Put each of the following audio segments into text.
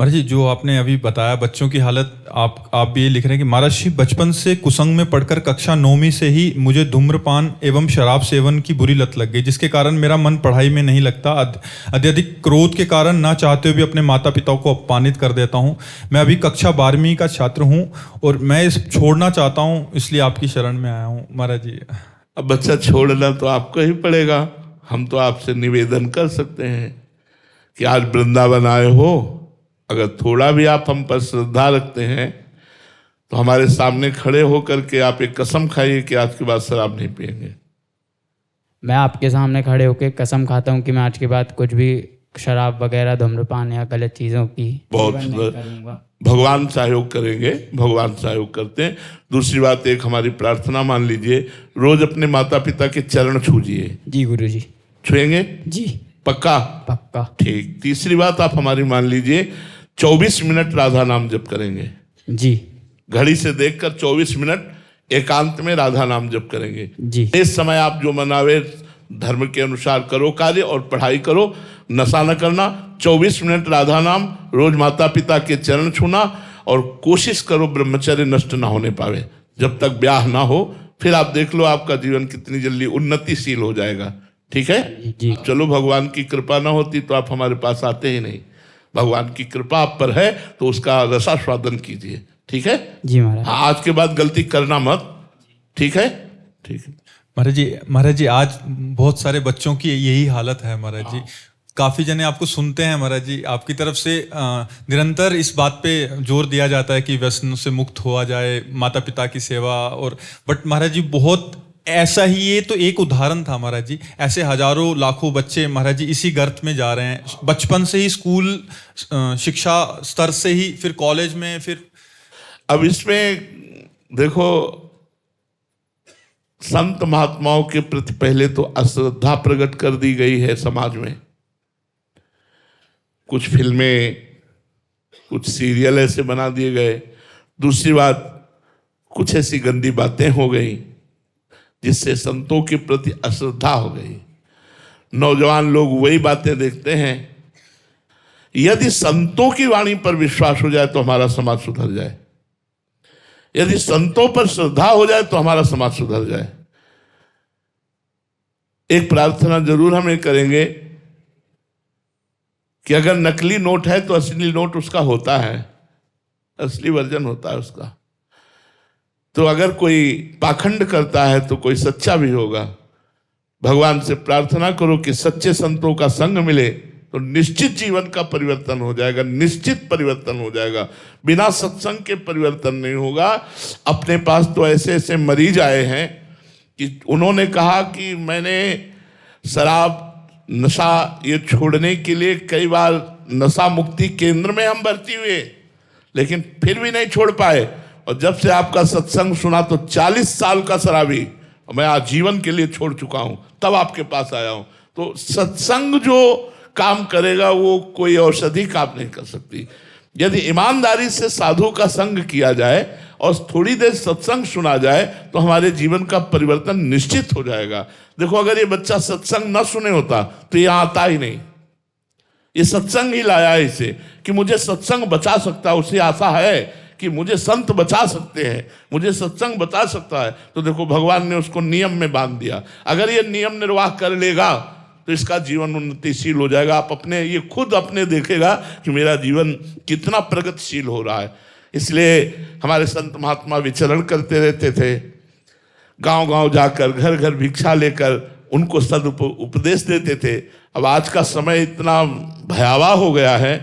महाराज जी, जो आपने अभी बताया बच्चों की हालत, आप भी ये लिख रहे हैं कि महाराज जी, बचपन से कुसंग में पढ़कर कक्षा 9वीं से ही मुझे धूम्रपान एवं शराब सेवन की बुरी लत लग गई, जिसके कारण मेरा मन पढ़ाई में नहीं लगता। अत्यधिक क्रोध के कारण ना चाहते हुए भी अपने माता पिता को अपमानित कर देता हूँ। मैं अभी कक्षा 12वीं का छात्र हूँ और मैं इस छोड़ना चाहता हूँ, इसलिए आपकी शरण में आया हूँ महाराज जी। अब बच्चा छोड़ना तो आपको ही पड़ेगा। हम तो आपसे निवेदन कर सकते हैं कि आज वृंदावन आए हो, अगर थोड़ा भी आप हम पर श्रद्धा रखते हैं तो हमारे सामने खड़े होकर के आप एक कसम खाइए कि आज के बाद शराब नहीं पिएंगे। मैं आपके सामने खड़े होकर कसम खाता हूँ कि मैं आज के बाद कुछ भी शराब वगैरह, धूम्रपान या गलत चीज़ों की बहुत सेवन नहीं करूँगा। भगवान सहयोग करेंगे, भगवान सहयोग करते हैं। दूसरी बात, एक हमारी प्रार्थना मान लीजिए, रोज अपने माता पिता के चरण छूजिए। जी गुरुजी। छुएंगे? जी पक्का? पक्का। ठीक। तीसरी बात आप हमारी मान लीजिए, 24 मिनट राधा नाम जप करेंगे। जी। घड़ी से देखकर 24 मिनट एकांत में राधा नाम जप करेंगे। जी। इस समय आप जो मनावे धर्म के अनुसार करो कार्य और पढ़ाई करो, नशा न करना। 24 मिनट राधा नाम, रोज माता पिता के चरण छूना, और कोशिश करो ब्रह्मचर्य नष्ट ना होने पावे। जब तक ब्याह ना हो, फिर आप देख लो आपका जीवन कितनी जल्दी उन्नतिशील हो जाएगा। ठीक है जी। चलो, भगवान की कृपा ना होती तो आप हमारे पास आते ही नहीं। भगवान की कृपा आप पर है तो उसका रसास्वादन कीजिए। ठीक है जी महाराज। हाँ, आज के बाद गलती करना मत। ठीक है? ठीक है महाराज जी, आज बहुत सारे बच्चों की यही हालत है महाराज जी। काफी जने आपको सुनते हैं महाराज जी, आपकी तरफ से निरंतर इस बात पे जोर दिया जाता है कि व्यसन से मुक्त हुआ जाए, माता पिता की सेवा। और बट महाराज जी, बहुत ऐसा ही, ये तो एक उदाहरण था महाराज जी, ऐसे हजारों लाखों बच्चे महाराज जी इसी गर्त में जा रहे हैं। बचपन से ही स्कूल शिक्षा स्तर से ही, फिर कॉलेज में, फिर अब इसमें देखो, संत महात्माओं के प्रति पहले तो अश्रद्धा प्रकट कर दी गई है समाज में। कुछ फिल्में, कुछ सीरियल ऐसे बना दिए गए। दूसरी बात, कुछ ऐसी गंदी बातें हो गई जिससे संतों के प्रति अश्रद्धा हो गई। नौजवान लोग वही बातें देखते हैं। यदि संतों की वाणी पर विश्वास हो जाए तो हमारा समाज सुधर जाए। यदि संतों पर श्रद्धा हो जाए तो हमारा समाज सुधर जाए। एक प्रार्थना जरूर हमें करेंगे कि अगर नकली नोट है तो असली नोट उसका होता है, असली वर्जन होता है उसका। तो अगर कोई पाखंड करता है तो कोई सच्चा भी होगा। भगवान से प्रार्थना करो कि सच्चे संतों का संग मिले तो निश्चित जीवन का परिवर्तन हो जाएगा, निश्चित परिवर्तन हो जाएगा। बिना सत्संग के परिवर्तन नहीं होगा। अपने पास तो ऐसे ऐसे मरीज आए हैं कि उन्होंने कहा कि मैंने शराब, नशा ये छोड़ने के लिए कई बार नशा मुक्ति केंद्र में हम भर्ती हुए, लेकिन फिर भी नहीं छोड़ पाए। और जब से आपका सत्संग सुना तो 40 साल का शराबी मैं आजीवन के लिए छोड़ चुका हूं, तब आपके पास आया हूं। तो सत्संग जो काम करेगा वो कोई औषधि काम नहीं कर सकती। यदि ईमानदारी से साधु का संग किया जाए और थोड़ी देर सत्संग सुना जाए तो हमारे जीवन का परिवर्तन निश्चित हो जाएगा। देखो, अगर ये बच्चा सत्संग न सुने होता तो ये आता ही नहीं। ये सत्संग ही लाया है इसे कि मुझे सत्संग बचा सकता है। उसे आशा है कि मुझे संत बचा सकते हैं, मुझे सत्संग बचा सकता है। तो देखो, भगवान ने उसको नियम में बांध दिया। अगर ये नियम निर्वाह कर लेगा तो इसका जीवन उन्नतिशील हो जाएगा। आप अपने, ये खुद अपने देखेगा कि मेरा जीवन कितना प्रगतिशील हो रहा है। इसलिए हमारे संत महात्मा विचरण करते रहते थे, गांव गांव जाकर, घर घर भिक्षा लेकर उनको उपदेश देते थे। अब आज का समय इतना भयावह हो गया है,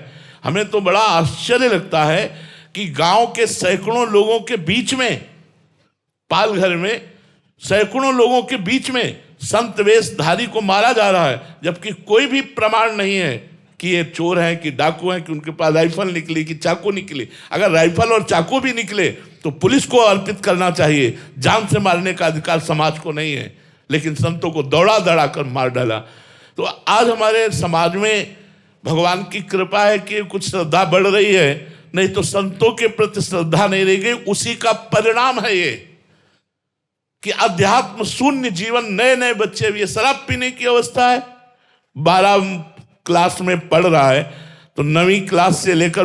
हमें तो बड़ा आश्चर्य लगता है कि गांव के सैकड़ों लोगों के बीच में, पालघर में सैकड़ों लोगों के बीच में संत वेशधारी को मारा जा रहा है, जबकि कोई भी प्रमाण नहीं है कि ये चोर हैं, कि डाकू हैं, कि उनके पास राइफल निकली, कि चाकू निकली। अगर राइफल और चाकू भी निकले तो पुलिस को अर्पित करना चाहिए। जान से मारने का अधिकार समाज को नहीं है, लेकिन संतों को दौड़ा दौड़ा कर मार डाला। तो आज हमारे समाज में भगवान की कृपा है कि कुछ श्रद्धा बढ़ रही है, नहीं तो संतों के प्रति श्रद्धा नहीं रह गई। उसी का परिणाम है ये कि अध्यात्म शून्य जीवन। नए नए बच्चे, ये शराब पीने की अवस्था है। 12 क्लास में पढ़ रहा है तो 9वीं क्लास से लेकर